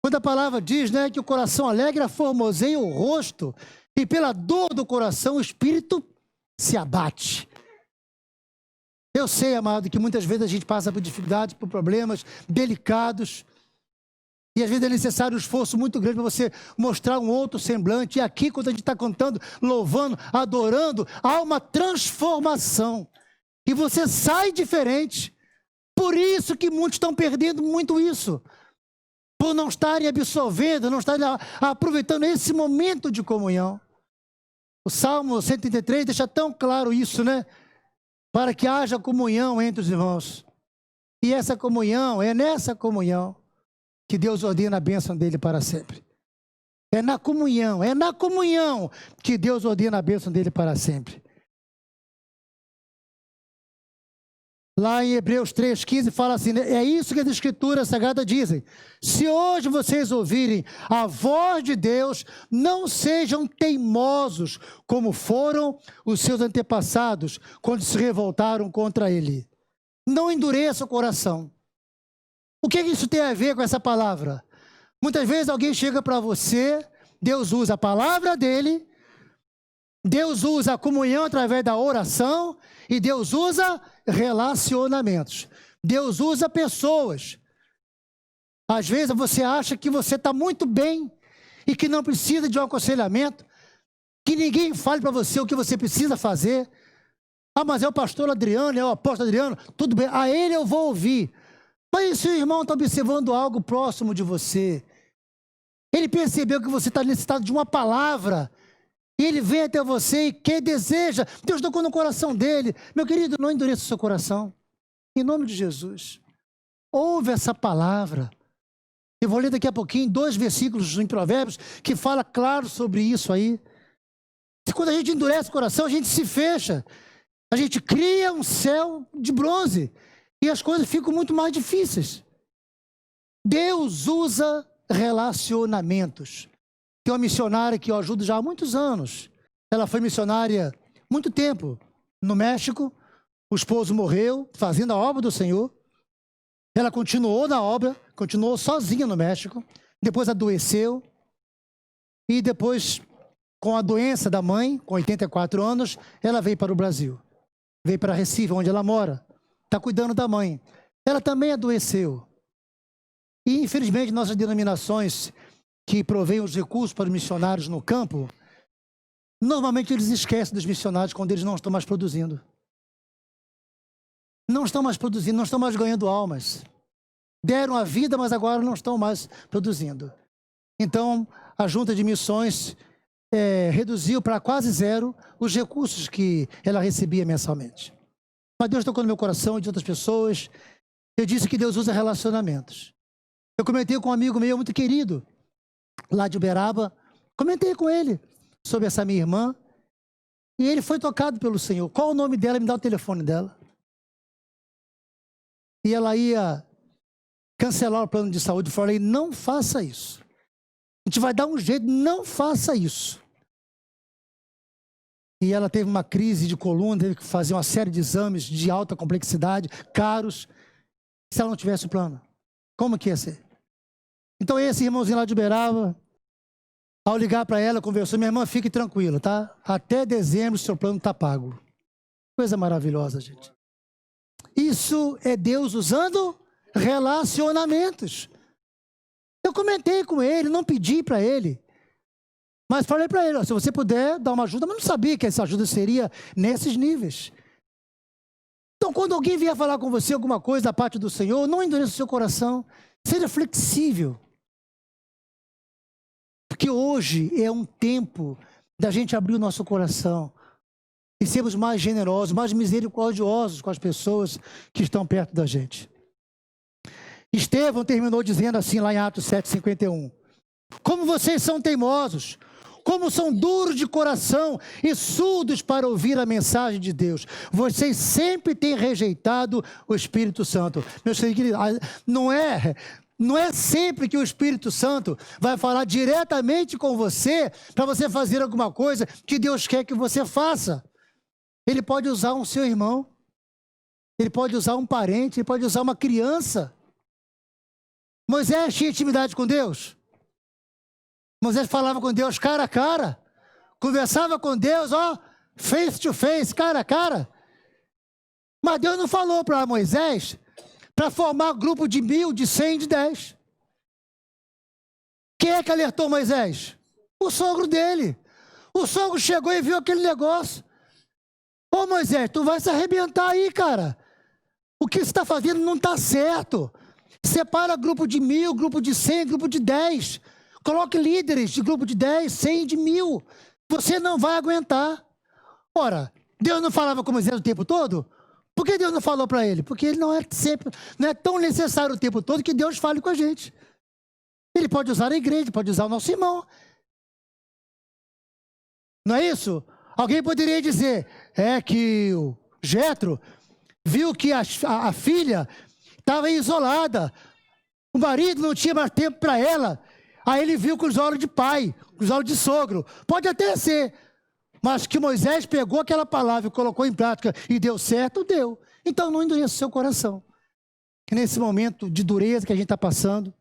Quando a palavra diz, né, que o coração alegre formoseia o rosto, e pela dor do coração o espírito se abate. Eu sei, amado, que muitas vezes a gente passa por dificuldades, por problemas delicados. E às vezes é necessário um esforço muito grande para você mostrar um outro semblante. E aqui, quando a gente está cantando, louvando, adorando, há uma transformação. E você sai diferente. Por isso que muitos estão perdendo muito isso. Por não estarem absorvendo, não estarem aproveitando esse momento de comunhão. O Salmo 133 deixa tão claro isso, né? Para que haja comunhão entre os irmãos. E essa comunhão, é nessa comunhão que Deus ordena a bênção dele para sempre. É na comunhão que Deus ordena a bênção dele para sempre. Lá em Hebreus 3,15 fala assim, né? É isso que as Escrituras Sagradas dizem. Se hoje vocês ouvirem a voz de Deus, não sejam teimosos, como foram os seus antepassados, quando se revoltaram contra ele. Não endureça o coração. O que isso tem a ver com essa palavra? Muitas vezes alguém chega para você, Deus usa a palavra dele, Deus usa a comunhão através da oração, e Deus usa relacionamentos. Deus usa pessoas. Às vezes você acha que você está muito bem e que não precisa de um aconselhamento, que ninguém fale para você o que você precisa fazer. Ah, mas é o pastor Adriano, é o apóstolo Adriano, tudo bem, a ele eu vou ouvir. Mas se o irmão está observando algo próximo de você, ele percebeu que você está necessitado de uma palavra, e ele vem até você e quer, deseja, Deus tocou no coração dele. Meu querido, não endureça o seu coração. Em nome de Jesus. Ouve essa palavra. Eu vou ler daqui a pouquinho 2 versículos em Provérbios que fala claro sobre isso aí. Quando a gente endurece o coração, a gente se fecha. A gente cria um céu de bronze. E as coisas ficam muito mais difíceis. Deus usa relacionamentos. Tem uma missionária que eu ajudo já há muitos anos. Ela foi missionária muito tempo no México. O esposo morreu fazendo a obra do Senhor. Ela continuou na obra, continuou sozinha no México. Depois adoeceu. E depois, com a doença da mãe, com 84 anos, ela veio para o Brasil. Veio para Recife, onde ela mora. Está cuidando da mãe. Ela também adoeceu. E, infelizmente, nossas denominações que provêm os recursos para os missionários no campo, normalmente eles esquecem dos missionários quando eles não estão mais produzindo. Não estão mais produzindo, não estão mais ganhando almas. Deram a vida, mas agora não estão mais produzindo. Então, a junta de missões reduziu para quase zero os recursos que ela recebia mensalmente. Mas Deus tocou no meu coração e de outras pessoas. Eu disse que Deus usa relacionamentos. Eu comentei com um amigo meu muito querido, lá de Uberaba, comentei com ele sobre essa minha irmã, e ele foi tocado pelo Senhor. Qual o nome dela? Me dá o telefone dela. E ela ia cancelar o plano de saúde. Eu falei, não faça isso. A gente vai dar um jeito, não faça isso. E ela teve uma crise de coluna, teve que fazer uma série de exames de alta complexidade, caros. Se ela não tivesse o plano, como que ia ser? Então esse irmãozinho lá de Uberaba, ao ligar para ela, conversou, minha irmã, fique tranquila, tá? Até dezembro o seu plano está pago. Coisa maravilhosa, gente. Isso é Deus usando relacionamentos. Eu comentei com ele, não pedi para ele, mas falei para ele, ó, se você puder dar uma ajuda, mas não sabia que essa ajuda seria nesses níveis. Então, quando alguém vier falar com você alguma coisa da parte do Senhor, não endureça o seu coração, seja flexível. Porque hoje é um tempo da gente abrir o nosso coração e sermos mais generosos, mais misericordiosos com as pessoas que estão perto da gente. Estevão terminou dizendo assim lá em Atos 7:51. Como vocês são teimosos, como são duros de coração e surdos para ouvir a mensagem de Deus. Vocês sempre têm rejeitado o Espírito Santo. Meus queridos, não é sempre que o Espírito Santo vai falar diretamente com você para você fazer alguma coisa que Deus quer que você faça. Ele pode usar um seu irmão, ele pode usar um parente, ele pode usar uma criança. Moisés tinha intimidade com Deus. Moisés falava com Deus cara a cara, conversava com Deus, face to face, cara a cara. Mas Deus não falou para Moisés para formar grupo de 1.000, de 100, de 10. Quem é que alertou Moisés? O sogro dele. O sogro chegou e viu aquele negócio. Ô Moisés, tu vai se arrebentar aí, cara. O que você está fazendo não está certo. Separa grupo de 1.000, grupo de 100, grupo de 10. Coloque líderes de grupo de 10, 100, de 1.000. Você não vai aguentar. Ora, Deus não falava com Moisés o tempo todo? Por que Deus não falou para ele? Porque ele não é tão necessário o tempo todo que Deus fale com a gente. Ele pode usar a igreja, pode usar o nosso irmão. Não é isso? Alguém poderia dizer, é que o Jetro viu que a filha estava isolada, o marido não tinha mais tempo para ela, aí ele viu com os olhos de pai, com os olhos de sogro. Pode até ser, mas que Moisés pegou aquela palavra e colocou em prática e deu certo, deu. Então não endureça o seu coração. Que nesse momento de dureza que a gente está passando,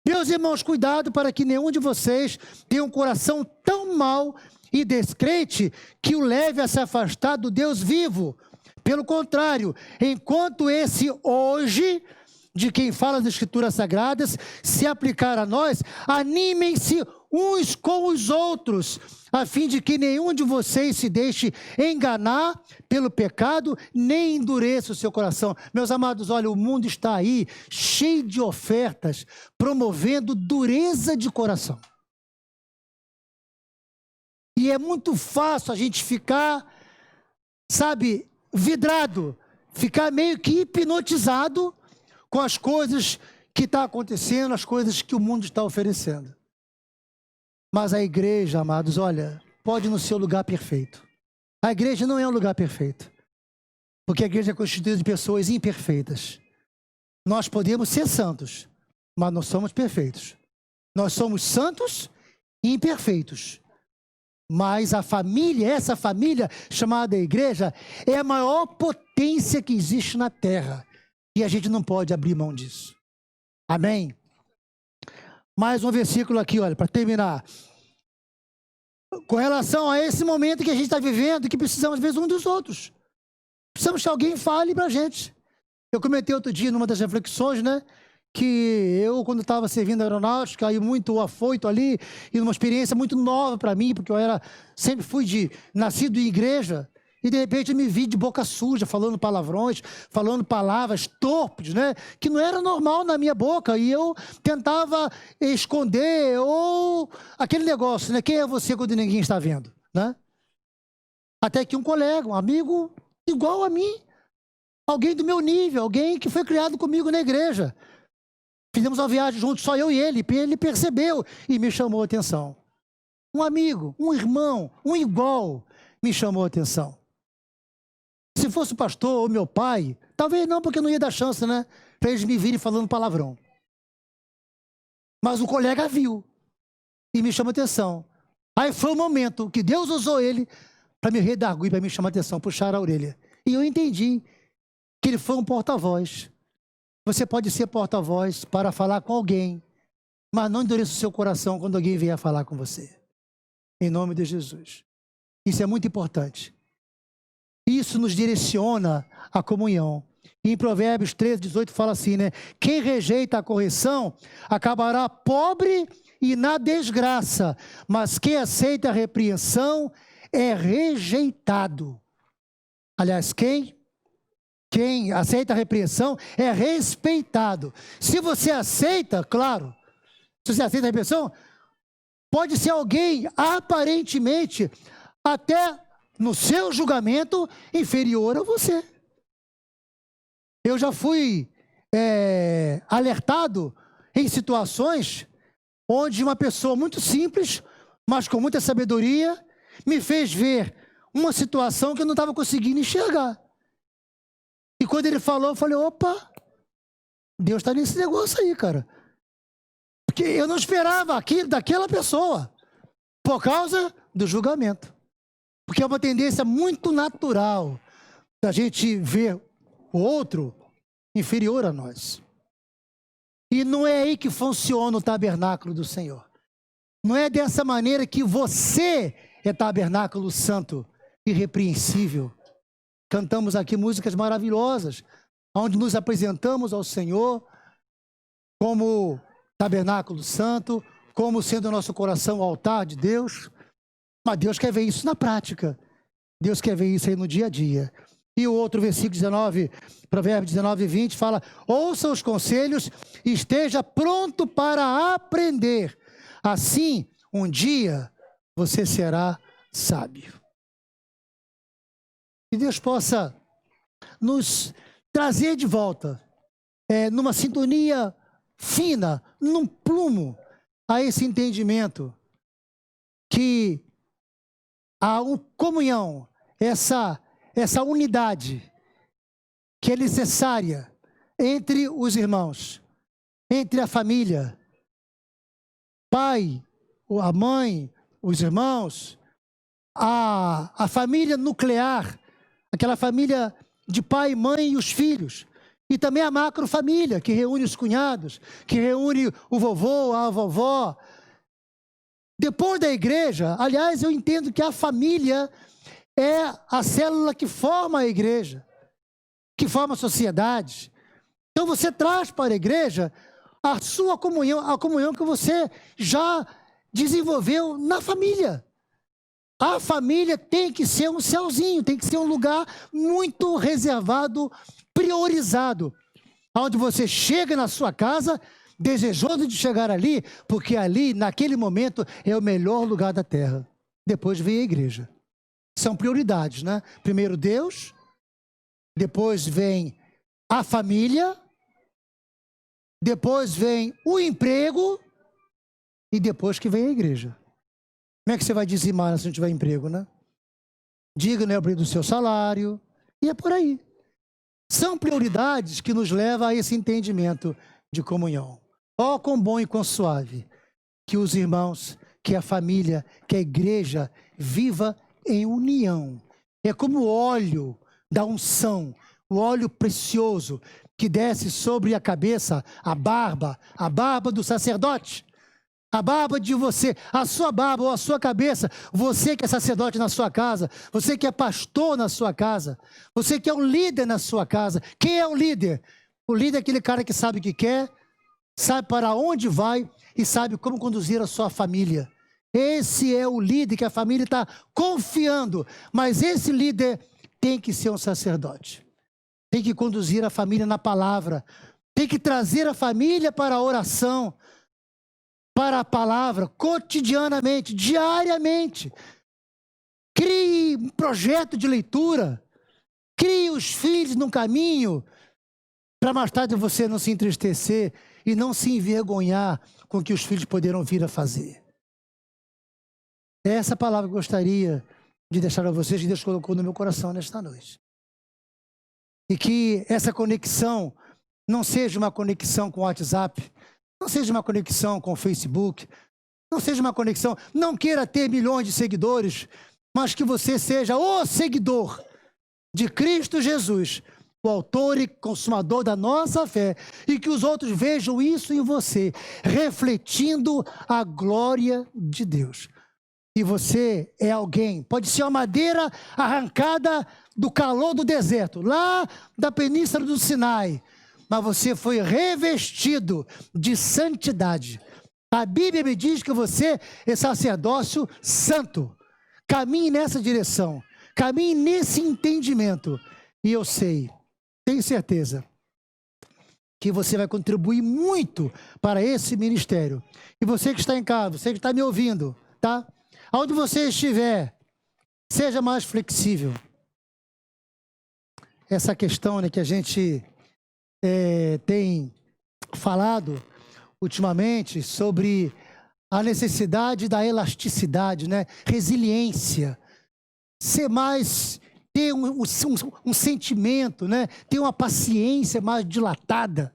meus irmãos, cuidado para que nenhum de vocês tenha um coração tão mau e descrente que o leve a se afastar do Deus vivo. Pelo contrário, enquanto esse hoje, de quem fala das Escrituras Sagradas, se aplicar a nós, animem-se uns com os outros, a fim de que nenhum de vocês se deixe enganar pelo pecado, nem endureça o seu coração. Meus amados, olha, o mundo está aí cheio de ofertas, promovendo dureza de coração. E é muito fácil a gente ficar, sabe, vidrado, ficar meio que hipnotizado com as coisas que estão acontecendo, as coisas que o mundo está oferecendo. Mas a igreja, amados, olha, pode não ser o lugar perfeito. A igreja não é um lugar perfeito, porque a igreja é constituída de pessoas imperfeitas. Nós podemos ser santos, mas não somos perfeitos. Nós somos santos e imperfeitos. Mas a família, essa família chamada igreja, é a maior potência que existe na terra. E a gente não pode abrir mão disso. Amém? Mais um versículo aqui, olha, para terminar. Com relação a esse momento que a gente está vivendo, que precisamos, às vezes, um dos outros. Precisamos que alguém fale para a gente. Eu comentei outro dia, numa das reflexões, né? Que eu, quando estava servindo a aeronáutica, aí muito afoito ali, e uma experiência muito nova para mim, porque eu sempre fui nascido em igreja, e de repente eu me vi de boca suja, falando palavrões, falando palavras torpes, né? Que não era normal na minha boca, e eu tentava esconder, ou aquele negócio, né? Quem é você quando ninguém está vendo, né? Até que um colega, um amigo igual a mim, alguém do meu nível, alguém que foi criado comigo na igreja, fizemos uma viagem juntos, só eu e ele percebeu e me chamou a atenção. Um amigo, um irmão, um igual me chamou a atenção. Se fosse o pastor ou meu pai, talvez não, porque não ia dar chance, né? Para eles me virem falando palavrão. Mas o colega viu e me chamou a atenção. Aí foi o momento que Deus usou ele para me redarguir, para me chamar a atenção, puxar a orelha. E eu entendi que ele foi um porta-voz. Você pode ser porta-voz para falar com alguém, mas não endureça o seu coração quando alguém vier falar com você. Em nome de Jesus. Isso é muito importante. Isso nos direciona à comunhão. E em Provérbios 13, 18 fala assim, né? Quem rejeita a correção acabará pobre e na desgraça, mas quem aceita a repreensão é rejeitado. Aliás, quem aceita a repreensão é respeitado. Se você aceita, claro, se você aceita a repreensão, pode ser alguém aparentemente até no seu julgamento inferior a você. Eu já fui alertado em situações onde uma pessoa muito simples, mas com muita sabedoria, me fez ver uma situação que eu não estava conseguindo enxergar. E quando ele falou, eu falei, opa, Deus está nesse negócio aí, cara. Porque eu não esperava aquilo daquela pessoa, por causa do julgamento. Porque é uma tendência muito natural da gente ver o outro inferior a nós. E não é aí que funciona o tabernáculo do Senhor. Não é dessa maneira que você é tabernáculo santo, irrepreensível. cantamos aqui músicas maravilhosas, onde nos apresentamos ao Senhor como tabernáculo santo, como sendo o nosso coração o altar de Deus. Mas Deus quer ver isso na prática. Deus quer ver isso aí no dia a dia. E o outro versículo 19, Provérbios 19, 20, fala: ouça os conselhos e esteja pronto para aprender. Assim, um dia, você será sábio. Que Deus possa nos trazer de volta, numa sintonia fina, num plumo, a esse entendimento que a comunhão, essa unidade que é necessária entre os irmãos, entre a família, pai, a mãe, os irmãos, a família nuclear, aquela família de pai, mãe e os filhos, e também a macrofamília, que reúne os cunhados, que reúne o vovô, a vovó. Depois da igreja, aliás, eu entendo que a família é a célula que forma a igreja, que forma a sociedade. Então você traz para a igreja a sua comunhão, a comunhão que você já desenvolveu na família. A família tem que ser um céuzinho, tem que ser um lugar muito reservado, priorizado, onde você chega na sua casa desejoso de chegar ali, porque ali, naquele momento, é o melhor lugar da terra. Depois vem a igreja. São prioridades, né? Primeiro Deus, depois vem a família, depois vem o emprego e depois que vem a igreja. Como é que você vai dizimar se não tiver emprego, né? Diga, né, do seu salário, e é por aí. São prioridades que nos levam a esse entendimento de comunhão. Ó, quão bom e quão suave que os irmãos, que a família, que a igreja viva em união. É como o óleo da unção, o óleo precioso que desce sobre a cabeça, a barba do sacerdote. A barba de você, a sua barba ou a sua cabeça, você que é sacerdote na sua casa, você que é pastor na sua casa, você que é um líder na sua casa. Quem é o líder? O líder é aquele cara que sabe o que quer, sabe para onde vai e sabe como conduzir a sua família. Esse é o líder que a família está confiando, mas esse líder tem que ser um sacerdote. Tem que conduzir a família na palavra, tem que trazer a família para a oração, para a palavra, cotidianamente, diariamente. Crie um projeto de leitura, crie os filhos num caminho, para mais tarde você não se entristecer e não se envergonhar com o que os filhos poderão vir a fazer. É essa palavra que eu gostaria de deixar a vocês, que Deus colocou no meu coração nesta noite. E que essa conexão não seja uma conexão com o WhatsApp, não seja uma conexão com o Facebook, não seja uma conexão, não queira ter milhões de seguidores, mas que você seja o seguidor de Cristo Jesus, o autor e consumador da nossa fé, e que os outros vejam isso em você, refletindo a glória de Deus. E você é alguém, pode ser uma madeira arrancada do calor do deserto, lá da Península do Sinai, mas você foi revestido de santidade. A Bíblia me diz que você é sacerdócio santo. Caminhe nessa direção, caminhe nesse entendimento. E eu sei, tenho certeza, que você vai contribuir muito para esse ministério. E você que está em casa, você que está me ouvindo, tá? Onde você estiver, seja mais flexível. Essa questão, né, que a gente tem falado ultimamente sobre a necessidade da elasticidade, né? Resiliência, ser mais, ter um sentimento, né? Ter uma paciência mais dilatada,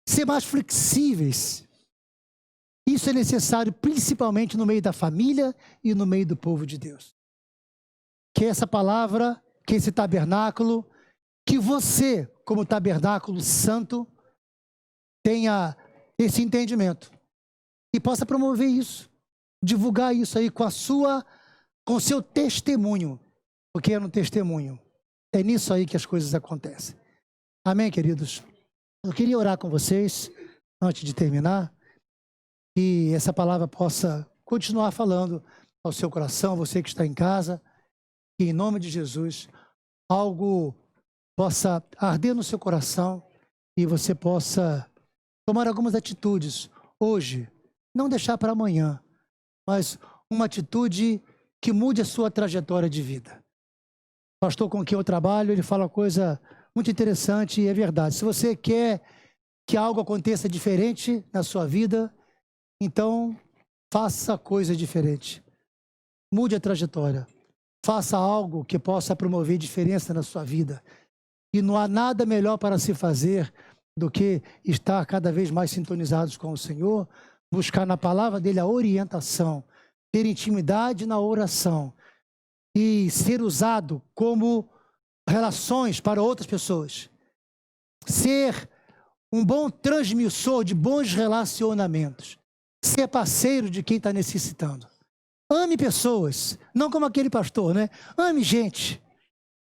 ser mais flexíveis. Isso é necessário principalmente no meio da família e no meio do povo de Deus. Que essa palavra, que esse tabernáculo, que você, como tabernáculo santo, tenha esse entendimento e possa promover isso, divulgar isso aí com o seu testemunho, porque é no testemunho. É nisso aí que as coisas acontecem. Amém, queridos? Eu queria orar com vocês, antes de terminar, que essa palavra possa continuar falando ao seu coração, você que está em casa, que em nome de Jesus, algo possa arder no seu coração e você possa tomar algumas atitudes hoje, não deixar para amanhã, mas uma atitude que mude a sua trajetória de vida. O pastor com quem eu trabalho, ele fala uma coisa muito interessante e é verdade. Se você quer que algo aconteça diferente na sua vida, então faça coisa diferente. Mude a trajetória. Faça algo que possa promover diferença na sua vida. E não há nada melhor para se fazer do que estar cada vez mais sintonizados com o Senhor, buscar na palavra dele a orientação, ter intimidade na oração e ser usado como relações para outras pessoas. Ser um bom transmissor de bons relacionamentos. Ser parceiro de quem está necessitando. Ame pessoas, não como aquele pastor, né? Ame gente.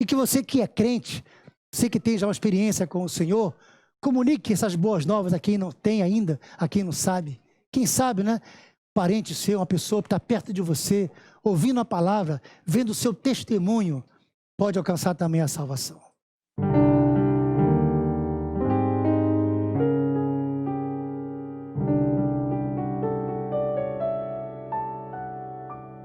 E que você que é crente, você que tem já uma experiência com o Senhor, comunique essas boas novas a quem não tem ainda, a quem não sabe. Quem sabe, né? Parente seu, uma pessoa que está perto de você, ouvindo a palavra, vendo o seu testemunho, pode alcançar também a salvação.